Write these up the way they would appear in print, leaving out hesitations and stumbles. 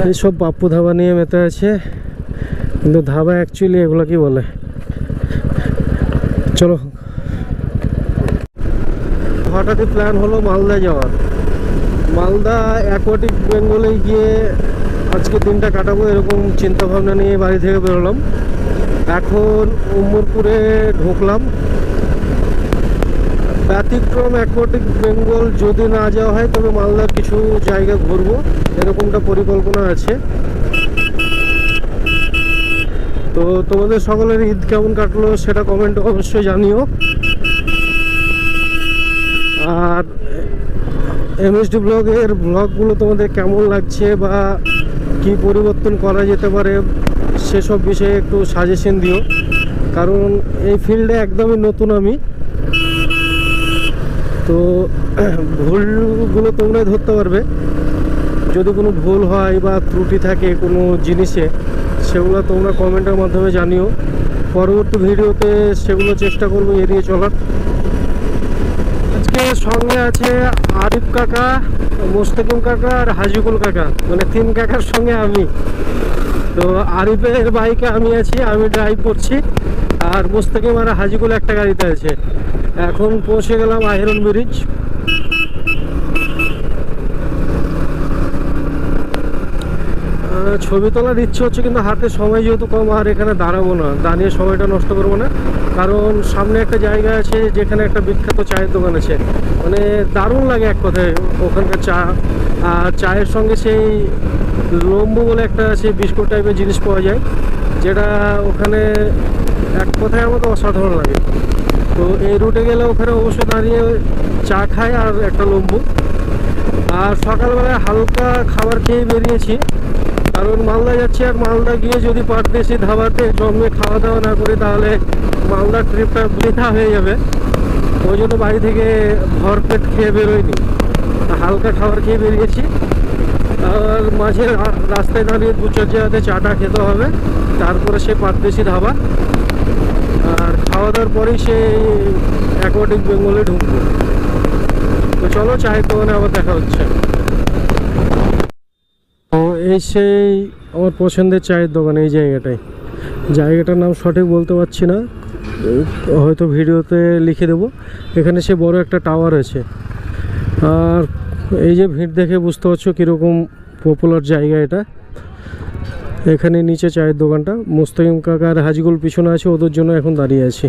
এইসব বাপ্পু ধাবা নিয়ে মেতে আছে, কিন্তু ধাবা অ্যাকচুয়ালি এগুলো কি বলে। চলো, হঠাৎই প্ল্যান হলো মালদা যাওয়ার। মালদা অ্যাকোয়াটিক বেঙ্গলে গিয়ে আজকে দিনটা কাটাবো, এরকম চিন্তা ভাবনা নিয়ে বাড়ি থেকে বেরোলাম। এখন উমরপুরে ঢুকলাম। ব্যতিক্রম অ্যাকোয়াটিক বেঙ্গল যদি না যাওয়া হয় তবে মালদার কিছু জায়গা ঘুরবো, এরকমটা পরিকল্পনা আছে। তো তোমাদের সকলের ঈদ কেমন কাটলো সেটা কমেন্টে অবশ্যই জানিও। আর এমএসডি ব্লগের ব্লগগুলো তোমাদের কেমন লাগছে বা কি পরিবর্তন করা যেতে পারে সেসব বিষয়ে একটু সাজেশন দিও, কারণ এই ফিল্ডে একদমই নতুন আমি। তো ভুলগুলো তোমরাই ধরতে পারবে, যদি কোনো ভুল হয় বা ত্রুটি থাকে কোনো জিনিসে সেগুলো তোমরা কমেন্টের মাধ্যমে জানিও। পরবর্তী ভিডিওতে সেগুলো চেষ্টা করবো এড়িয়ে চলার। আজকে সঙ্গে আছে আরিফ কাকা, মোস্তাকিম কাকা আর হাজিকুল কাকা, মানে 3 কাকার সঙ্গে আমি। তো আরিফের বাইকে আমি আছি, আমি ড্রাইভ করছি, আর মোস্তাকিম আর হাজিকুল একটা গাড়িতে আছে। এখন পৌঁছে গেলাম আয়রন ব্রিজ। ছবি তোলার ইচ্ছে হচ্ছে, কিন্তু হাতে সময় যেহেতু কম, আর এখানে দাঁড়াবো না, দাঁড়িয়ে সময়টা নষ্ট করবো না। কারণ সামনে একটা জায়গা আছে যেখানে একটা বিখ্যাত চায়ের দোকান আছে, মানে দারুণ লাগে এক কথায় ওখানকার চা। আর চায়ের সঙ্গে সেই লম্বু বলে একটা সেই বিস্কুট টাইপের জিনিস পাওয়া যায়, যেটা ওখানে এক কথায় আমাকে অসাধারণ লাগে। তো এই রুটে গেলে ওখানে অবশ্যই দাঁড়িয়ে চা খাই আর একটা লম্বু। আর সকালবেলায় হালকা খাবার খেয়ে বেরিয়েছি, কারণ মালদা যাচ্ছি, আর মালদা গিয়ে যদি পারদেশি ধাবাতে জমে খাওয়া দাওয়া না করি তাহলে মালদার ট্রিপটা বৃথা হয়ে যাবে। ওই জন্য বাড়ি থেকে ভরপেট খেয়ে বেরোয়নি, হালকা খাবার খেয়ে বেরিয়েছি। আর মাঝে রাস্তায় দাঁড়িয়ে 2-4 জায়গাতে চাটা খেতে হবে, তারপরে সে পারদেশি ধাবা। আর খাওয়া দাওয়ার পরেই সেই অ্যাকোয়াটিক বেঙ্গলে ঢুকবো। তো চলো, চায়ের দোকানে আবার দেখা হচ্ছে। তো এই সেই আমার পছন্দের চায়ের দোকান, এই জায়গাটার নাম সঠিক বলতে পারছি না, হয়তো ভিডিওতে লিখে দেবো। এখানে সে বড় একটা টাওয়ার আছে। আর এই যে ভিড় দেখে বুঝতে পারছো কীরকম পপুলার জায়গা এটা। এখানে নিচে চায়ের দোকানটা, মোস্তাকিম কাকা আর হাজিগুল পিছনে আছে, ওদের জন্য এখন দাঁড়িয়ে আছি।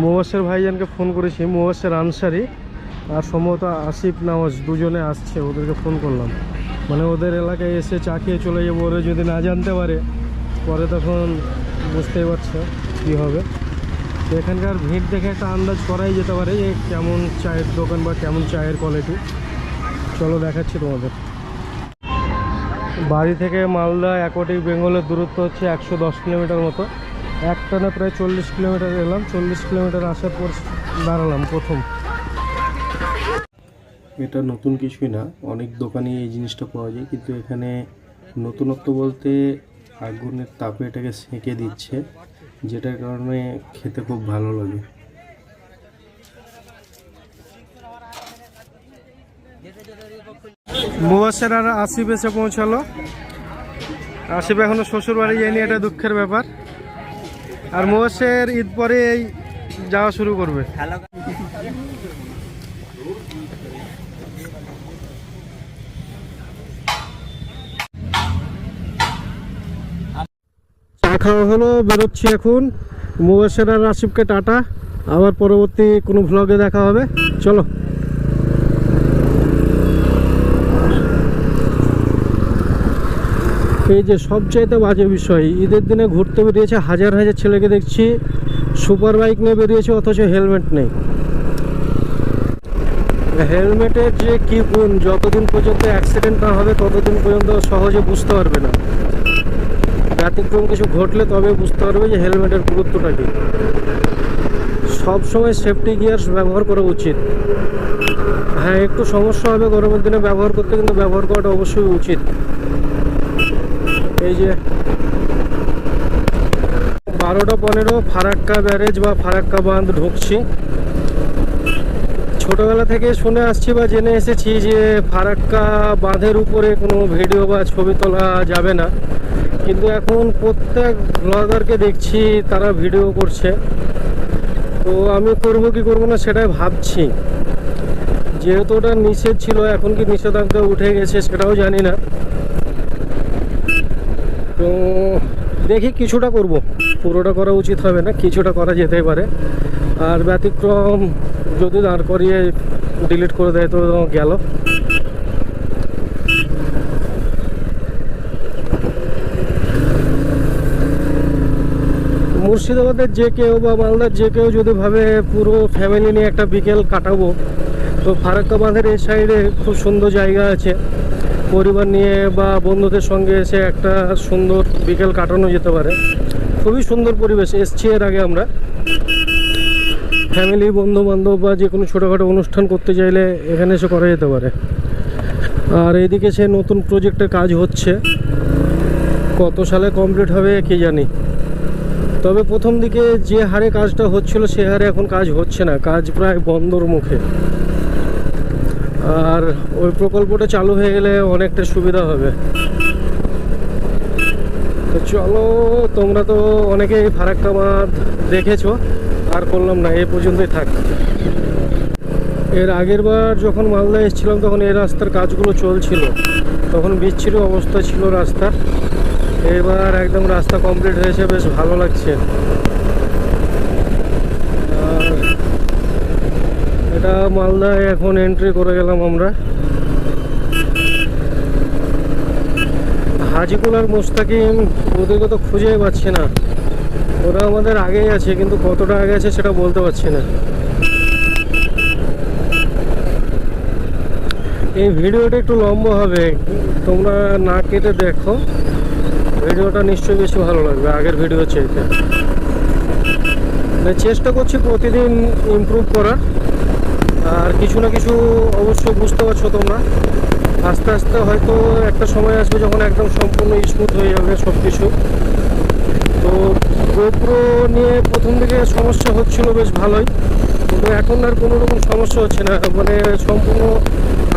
মোবাসের ভাইজানকে ফোন করেছি, মোবাসের আনসারি আর সম্ভবত আসিফ নওয়াজ, দুজনে আসছে, ওদেরকে ফোন করলাম। মানে ওদের এলাকায় এসে চা খেয়ে চলে যাবো, ওরা যদি না জানতে পারে পরে তখন বুঝতেই পারছো কী হবে। তো এখানকার ভিড় দেখে একটা আন্দাজ করাই যেতে পারে যে কেমন চায়ের দোকান বা কেমন চায়ের কোয়ালিটি। চলো দেখাচ্ছি তোমাদের। বাড়ি থেকে মালদা অ্যাকোয়াটিক বেঙ্গলের দূরত্ব হচ্ছে 110 কিলোমিটার মতো। একটানা প্রায় 40 কিলোমিটার এলাম। 40 কিলোমিটার আসার পর দাঁড়ালাম প্রথম। এটা নতুন কিছুই না, অনেক দোকানে এই জিনিসটা পাওয়া যায়, কিন্তু এখানে নতুনত্ব বলতে আগুনের তাপে এটাকে সেঁকে দিচ্ছে, যেটার কারণে খেতে খুব ভালো লাগে। মুবাসের আর আসিফ এসে পৌঁছালো। আসিফ এখনো শ্বশুর বাড়ি যায়নি, এটা দুঃখের ব্যাপার। আর মুবাসের ঈদ পরে এই যাওয়া শুরু করবে। চা খাওয়া হলো, বেরোচ্ছি এখন। মুবাসের আর আসিফকে টাটা, আবার পরবর্তী কোনো ভ্লগে দেখা হবে। চলো। এই যে সবচাইতে বাজে বিষয়, ঈদের দিনে ঘুরতে বেরিয়েছে হাজার হাজার ছেলেকে দেখছি সুপার বাইক নিয়ে বেরিয়েছে, অথচ হেলমেট নেই। হেলমেটের যে কি গুণ, যতদিন পর্যন্ত অ্যাক্সিডেন্ট না হবে ততদিন পর্যন্ত সহজে বুঝতে পারবে না। ব্যতিক্রম কিছু ঘটলে তবে বুঝতে পারবে যে হেলমেটের গুরুত্বটা কী। সবসময় সেফটি গিয়ার্স ব্যবহার করা উচিত। হ্যাঁ, একটু সমস্যা হবে গরমের দিনে ব্যবহার করতে, কিন্তু ব্যবহার করাটা অবশ্যই উচিত। এই যে 12টা 15 ফারাক্কা ব্যারেজ বা ফারাক্কা বাঁধ ঢুকছি। ছোটবেলা থেকে শুনে আসছি বা জেনে এসেছি যে ফারাক্কা বাঁধের উপরে কোনো ভিডিও বা ছবি তোলা যাবে না, কিন্তু এখন প্রত্যেক ব্লগারকে দেখছি তারা ভিডিও করছে। তো আমি করব কি করব না সেটাই ভাবছি। যেহেতু ওটা নিষেধ ছিল, এখন কি নিষেধাজ্ঞা উঠে গেছে সেটাও জানি না। তো দেখি, কিছুটা করব, পুরোটা করা উচিত হবে না, কিছুটা করা যেতেই পারে। আর ব্যতিক্রম যদি দাঁড় করিয়ে ডিলিট করে দেয় তো গেল। মুর্শিদাবাদের যে কেউ বা মালদার যে কেউ যদি ভাবে পুরো ফ্যামিলি নিয়ে একটা বিকেল কাটাবো, তো ফারাক্কা বাঁধের এই সাইডে খুব সুন্দর জায়গা আছে, পরিবার নিয়ে বা বন্ধুদের সঙ্গে এসে একটা সুন্দর বিকেল কাটানো যেতে পারে। খুবই সুন্দর পরিবেশ, এসছি এর আগে আমরা। ফ্যামিলি, বন্ধু বান্ধব বা যে কোনো ছোটোখাটো অনুষ্ঠান করতে চাইলে এখানে এসে করা যেতে পারে। আর এইদিকে সে নতুন প্রজেক্টের কাজ হচ্ছে, কত সালে কমপ্লিট হবে কি জানি। তবে প্রথম দিকে যে হারে কাজটা হচ্ছিল সে হারে এখন কাজ হচ্ছে না, কাজ প্রায় বন্ধর মুখে। আর ওই প্রকল্পটা চালু হয়ে গেলে অনেকটা সুবিধা হবে। তো চলো, তোমরা তো অনেকেই ফারাক্কা বাঁধ দেখেছো, আর করলাম না, এই পর্যন্তই থাক। এর আগের বার যখন মালদা এসেছিলাম তখন এই রাস্তার কাজগুলো চলছিল, তখন বিচ্ছিন্ন অবস্থা ছিল রাস্তার। এবার একদম রাস্তা কমপ্লিট হয়েছে, বেশ ভালো লাগছে। আর এটা মালদায় এখন এন্ট্রি করে গেলাম আমরা। হাজিকুল আর মোস্তাকিম ওদেরকে তো খুঁজেই পাচ্ছি না, ওরা আমাদের আগেই আছে, কিন্তু কতটা আগে আছে সেটা বলতে পারছি না। এই ভিডিওটা একটু লম্বা হবে, তোমরা না কেটে দেখো, ভিডিওটা নিশ্চয়ই বেশি ভালো লাগবে আগের ভিডিও চাইতে। চেষ্টা করছি প্রতিদিন ইমপ্রুভ করার, আর কিছু না কিছু অবশ্যই বুঝতে পারছো তোমরা। আস্তে আস্তে হয়তো একটা সময় আসবে যখন একদম সম্পূর্ণ স্মুথ হয়ে যাবে সব কিছু। তো গোপ্রো নিয়ে প্রথম দিকে সমস্যা হচ্ছিল বেশ ভালোই, কিন্তু এখন আর কোনো রকম সমস্যা হচ্ছে না, মানে সম্পূর্ণ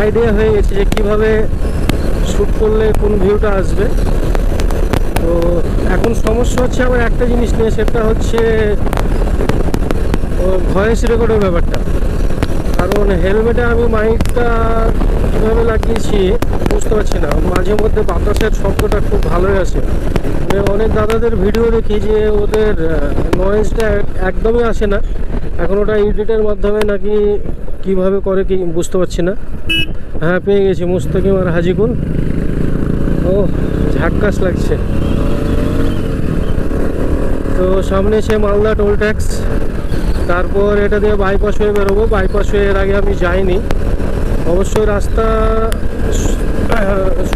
আইডিয়া হয়ে গেছে যে কীভাবে শ্যুট করলে কোন ভিউটা আসবে। তো এখন সমস্যা হচ্ছে আমার একটা জিনিস নিয়ে, সেটা হচ্ছে ভয়েস রেকর্ডের ব্যাপারটা। কারণ হেলমেটে আমি মাইকটা কীভাবে লাগিয়েছি বুঝতে পারছি না, মাঝে মধ্যে বাতাসের শব্দটা খুব ভালোই আসে। মানে অনেক দাদাদের ভিডিও দেখি যে ওদের নয়েজটা একদমই আসে না, এখন ওটা এডিটের মাধ্যমে নাকি কিভাবে করে কি বুঝতে পারছি না। হ্যাঁ, পেয়ে গেছি মুস্তাকিম আর হাজিকুল। ও ঝাক্কাস লাগছে। তো সামনে সে মালদা টোল ট্যাক্স, তারপর এটা দিয়ে বাইপাস হয়ে বেরোবো। বাইপাস হয়ে এর আগে আমি যাইনি, অবশ্যই রাস্তা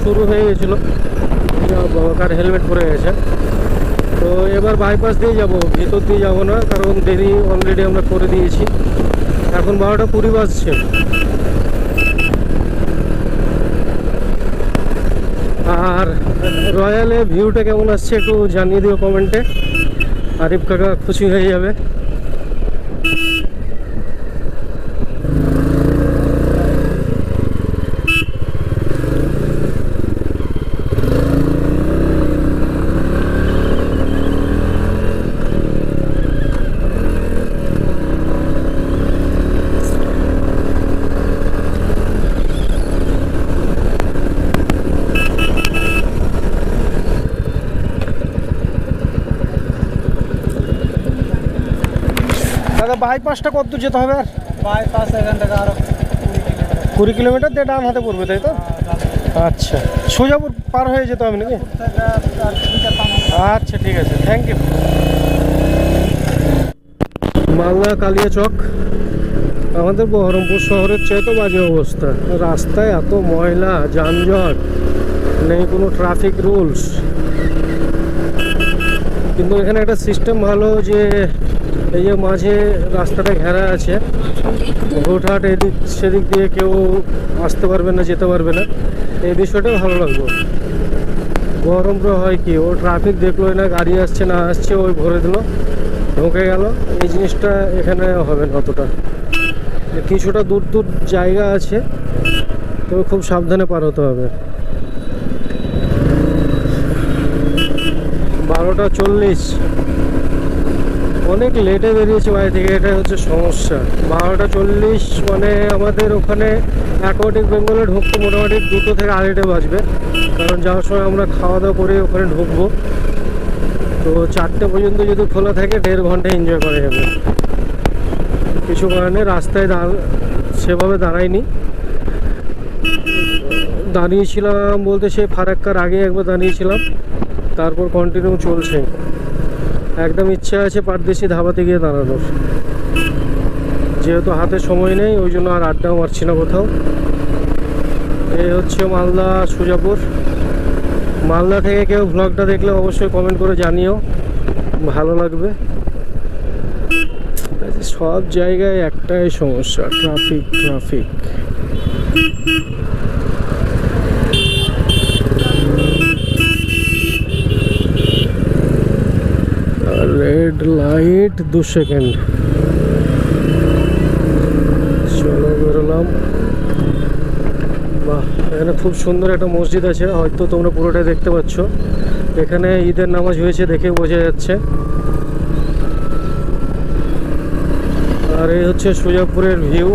শুরু হয়ে গেছিলো, কার হেলমেট পরে গেছে। তো এবার বাইপাস দিয়ে যাব, ভিতর দিয়ে যাব না, কারণ দেরি অলরেডি আমরা করে দিয়েছি। এখন 12টা 20 বাজছে। আর রয়্যালে ভিউটা কেমন আসছে একটু জানিয়ে দিও কমেন্টে, আরিফ কাকা খুশি হয়ে যাবে। দাদা বাইপাসটা কত দূর যেতে হবে? আর বাইপাস এখান থেকে আরো 20 কিলোমিটার দিয়ে ডান হাতে পড়বে, তাই তো? আচ্ছা, সোজাপুর পার হয়ে যেতে হবে নাকি? আচ্ছা ঠিক আছে, থ্যাংক ইউ। মালদা কালিয়াচক, আমাদের বহরমপুর শহরের চেয়ে তো বাজে অবস্থা। রাস্তায় এত ময়লা, যানজট, নেই কোনো ট্রাফিক রুলস। কিন্তু এখানে একটা সিস্টেম ভালো যে এই যে মাঝে রাস্তাটা ঘেরা আছে, হুটহাট এদিক সেদিক দিয়ে কেউ আসতে পারবে না, যেতে পারবে না। এই বিষয়টা ভালো লাগলো। বহরমপুরে হয় কি, ও ট্রাফিক দেখলোই না, গাড়ি আসছে না আসছে ওই ভরে দিল, ঢুকে গেল। এই জিনিসটা এখানে হবে না অতটা। কিছুটা দূর দূর জায়গা আছে, তবে খুব সাবধানে পার হতে হবে। 12:40, অনেক লেটে বেরিয়েছি বাড়ি থেকে, এটা হচ্ছে সমস্যা। 12:40 মানে আমাদের ওখানে অ্যাকোয়াটিক বেঙ্গলে ঢুকতে মোটামুটি 2 থেকে 2:30 বাজবে, কারণ যাওয়ার সময় আমরা খাওয়া দাওয়া করে ওখানে ঢুকবো। তো 4টে পর্যন্ত যদি খোলা থাকে 1.5 ঘন্টা এনজয় করা যাবে। কিছু কারণে রাস্তায় সেভাবে দাঁড়াইনি, দাঁড়িয়েছিলাম বলতে সে ফারাক্কার আগে একবার দাঁড়িয়েছিলাম, তারপর কন্টিনিউ চলছে। একদম ইচ্ছা আছে পারদেশি ধাবাতে গিয়ে দাঁড়ানোর, যেহেতু হাতে সময় নেই ওই জন্য আর আড্ডাও মারছি না কোথাও। এই হচ্ছে মালদা সুজাপুর। মালদা থেকে কেউ ভ্লগটা দেখলে অবশ্যই কমেন্ট করে জানিও, ভালো লাগবে। সব জায়গায় একটাই সমস্যা, traffic traffic. Red light 2 second. চলো বেরোলাম। বাহ, এখানে খুব সুন্দর একটা মসজিদ আছে, হয়তো তোমরা পুরোটাই দেখতে পাচ্ছ। এখানে ঈদের নামাজ হয়েছে দেখে বোঝা যাচ্ছে। আর এই হচ্ছে সুজাপুরের ভিউ।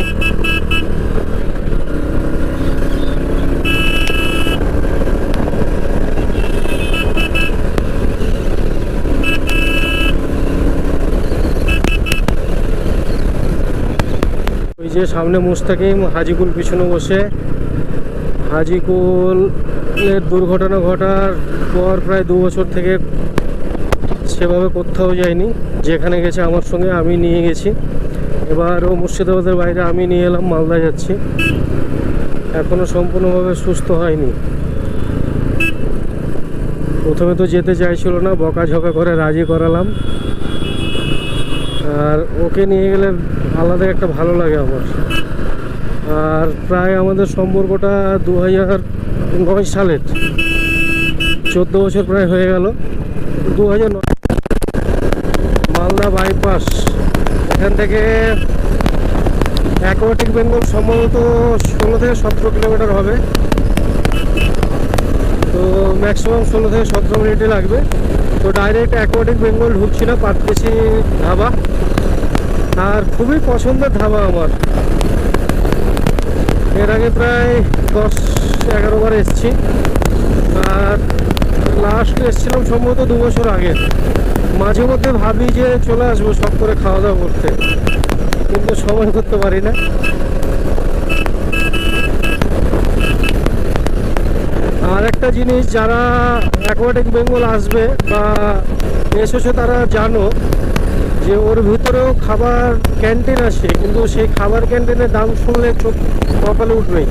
ওই যে সামনে মুস্তাকিম, হাজিকুল পিছনে বসে। হাজিকুলের দুর্ঘটনা ঘটার পর প্রায় 2 বছর থেকে সেভাবে কোথাও যায়নি, যেখানে গেছে আমার সঙ্গে আমি নিয়ে গেছি। এবার ও মুর্শিদাবাদের বাইরে, আমি নিয়ে এলাম, মালদা যাচ্ছি। এখনও সম্পূর্ণভাবে সুস্থ হয়নি। প্রথমে তো যেতে চাইছিল না, বকাঝকা করে রাজি করালাম। আর ওকে নিয়ে গেলে আলাদা একটা ভালো লাগে আমার। আর প্রায় আমাদের সম্পর্কটা 2009 সালের, 14 বছর প্রায় হয়ে গেল। 2009 মালদা বাইপাস, এখান থেকে অ্যাকোয়াটিক বেঙ্গল সম্ভবত 16 থেকে 17 কিলোমিটার হবে। তো ম্যাক্সিমাম 16 থেকে 17 মিনিটে লাগবে। তো ডাইরেক্ট অ্যাকোয়াটিক বেঙ্গল ঢুকছি না, পারদেশি ধাবা। আর খুবই পছন্দের ধাবা আমার। এর আগে প্রায় 10-11 বার এসেছি, আর লাস্ট এসেছিলাম সম্ভবত 2 বছর আগে। মাঝে মধ্যে ভাবি যে চলে আসবো সব করে খাওয়া দাওয়া করতে, কিন্তু সময় করতে পারি না। আর একটা জিনিস, যারা অ্যাকোয়াটিক বেঙ্গল আসবে বা এসেছো তারা জানো যে ওর ভিতরেও খাবার ক্যান্টিন আছে, কিন্তু সেই খাবার ক্যান্টিনের দাম শুনলে চোখ কপালে উঠবেই।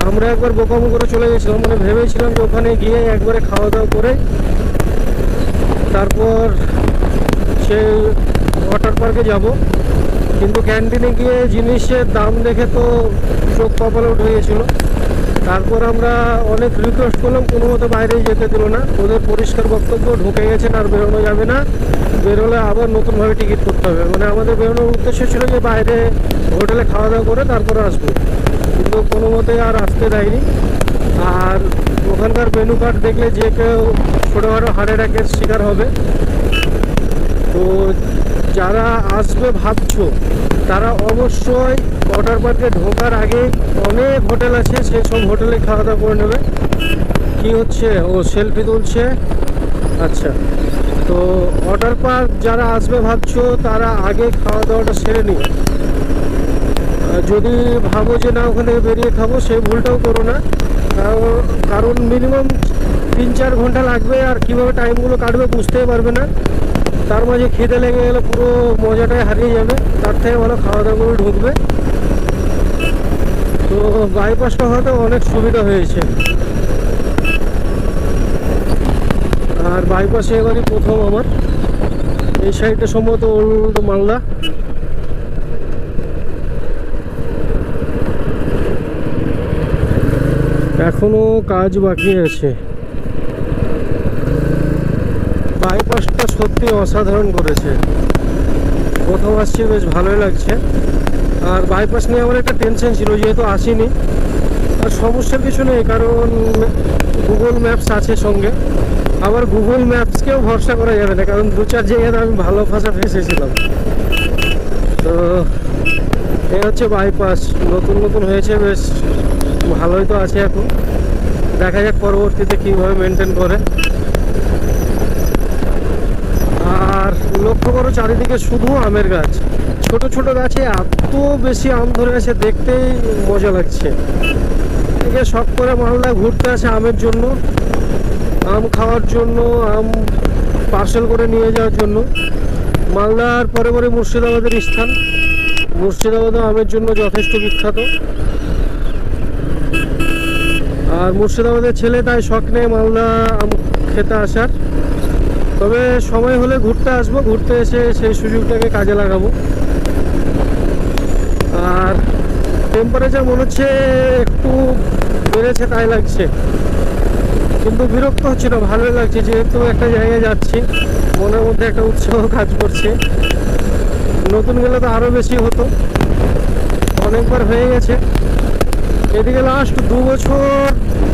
আমরা একবার বোকামো করে চলে গেছিলাম, মানে ভেবেছিলাম যে ওখানে গিয়ে একবারে খাওয়া দাওয়া করে তারপর সেই ওয়াটার পার্কে যাব, কিন্তু ক্যান্টিনে গিয়ে জিনিসের দাম দেখে তো চোখ কপালে উঠে গিয়েছিল। তারপর আমরা অনেক রিকোয়েস্ট করলাম, কোনো মতো বাইরেই যেতে দিল না। ওদের পরিষ্কার বক্তব্য, ঢুকে গেছেন আর বেরোনো যাবে না, বেরোলে আবার নতুনভাবে টিকিট করতে হবে। মানে আমাদের বেরোনোর উদ্দেশ্য ছিল যে বাইরে হোটেলে খাওয়া দাওয়া করে তারপরে আসবো, কিন্তু কোনো মতে আর আসতে দেয়নি। আর ওখানকার মেনু কার্ড দেখলে যে কেউ ছোটোখাটো হার্ট অ্যাটাকের শিকার হবে। তো যারা আসবে ভাবছো তারা অবশ্যই ওয়াটার পার্কে ঢোকার আগে অনেক হোটেল আছে, সেই সব হোটেলে খাওয়া দাওয়া করে নেবে। কি হচ্ছে, ও সেলফি তুলছে। আচ্ছা, তো ওয়াটার পার্ক যারা আসবে ভাবছো তারা আগে খাওয়া দাওয়াটা সেরে নিও। যদি ভাবো যে না ওখান থেকে বেরিয়ে খাবো, সেই ভুলটাও করো না। কারণ মিনিমাম 3-4 ঘন্টা লাগবে, আর কীভাবে টাইমগুলো কাটবে বুঝতেই পারবে না। তার মাঝে খিদে লেগে গেলে পুরো মজাটাই হারিয়ে যাবে। তার থেকে ভালো খাওয়া দাওয়া করে ঢুকবে। তো বাইপাসটা হয়তো অনেক সুবিধা হয়েছে। আর বাইপাসে এবারই প্রথম আমার। এই সাইডটা সম্ভবত ওল্ড মালদা। এখনো কাজ বাকি আছে। বাইপাসটা সত্যি অসাধারণ করেছে। প্রথম আসছি, বেশ ভালোই লাগছে। আর বাইপাস নিয়ে আমার একটা টেনশন ছিল, যেহেতু আসিনি। আর সমস্যার কিছু নেই, কারণ গুগল ম্যাপস আছে সঙ্গে। আবার গুগল ম্যাপসকেও ভরসা করা যাবে না, কারণ 2-4 জায়গায় আমি ভালো ভাষা ফেসেছিলাম। তো এই হচ্ছে বাইপাস, নতুন নতুন হয়েছে, বেশ ভালোই তো আছে এখন। দেখা যাক পরবর্তীতে কীভাবে মেনটেন করে। আর লক্ষ্য করো চারিদিকে শুধু আমের গাছ, ছোট ছোট গাছে এত বেশি আম ধরে আছে, দেখতেই মজা লাগছে। এদিকে শখ করে মালদায় ঘুরতে আসে আমের জন্য, আম খাওয়ার জন্য, আম পার্সেল করে নিয়ে যাওয়ার জন্য। মালদার পরে পরে মুর্শিদাবাদের স্থান, মুর্শিদাবাদও আমের জন্য যথেষ্ট বিখ্যাত। আর মুর্শিদাবাদের ছেলে তাই শখ নেই মালদা আম খেতে আসার। তবে সময় হলে ঘুরতে আসবো, ঘুরতে এসে সেই সুযোগটাকে কাজে লাগাবো। আর টেম্পারেচার মনে হচ্ছে একটু বেড়েছে তাই লাগছে, কিন্তু বিরক্ত হচ্ছে না, ভালোই লাগছে। যেহেতু একটা জায়গায় যাচ্ছি, মনের মধ্যে একটা উৎসাহ কাজ করছে। নতুন গেলে তো আরও বেশি হতো, অনেকবার হয়ে গেছে। এদিকে লাস্ট 2 বছর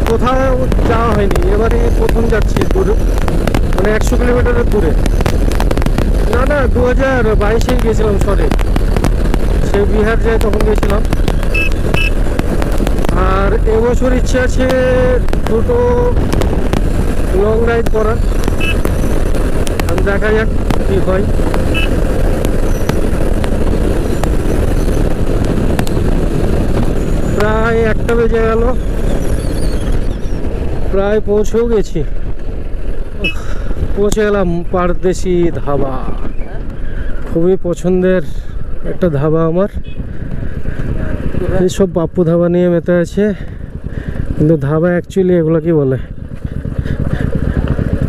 কোথাও যাওয়া হয়নি, এবারে প্রথম যাচ্ছি দূরে, মানে 100 কিলোমিটারের দূরে। না 2022-এ গিয়েছিলাম, সরে সে বিহার যায় তখন গেছিলাম। আর এবছর ইচ্ছে আছে 2টো লং রাইড করার, দেখা যাক কি হয়। প্রায় 1টা বেজে গেল, প্রায় পৌঁছেও গেছি। পৌঁছে গেলাম পারদেশি ধাবা, খুবই পছন্দের একটা ধাবা আমার। এইসব পাপ্পু ধাবা নিয়ে মেতে আছে, কিন্তু ধাবা অ্যাকচুয়ালি এগুলো কি বলে।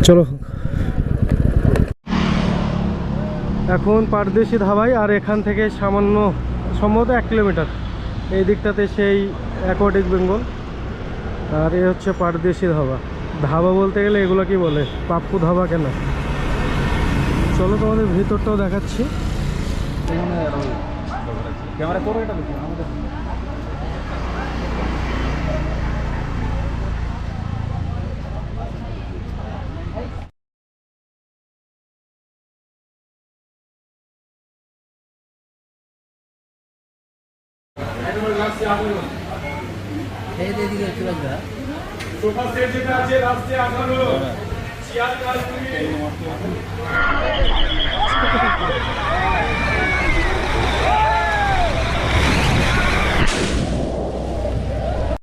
চলো এখন পারদেশি ধাবায়, আর এখান থেকে সামান্য সম্ভবত 1 কিলোমিটার এই দিকটাতে সেই অ্যাকোয়াটিক বেঙ্গল। আর এ হচ্ছে পারদেশি ধাবা। ধাবা বলতে গেলে এগুলো কি বলে, পাপ্পু ধাবা কেন। চলো তোমাদের ভিতরটাও দেখাচ্ছি। সোফা সেট যেটা আছে রাস্তায় আঠানো, চেয়ার কাজ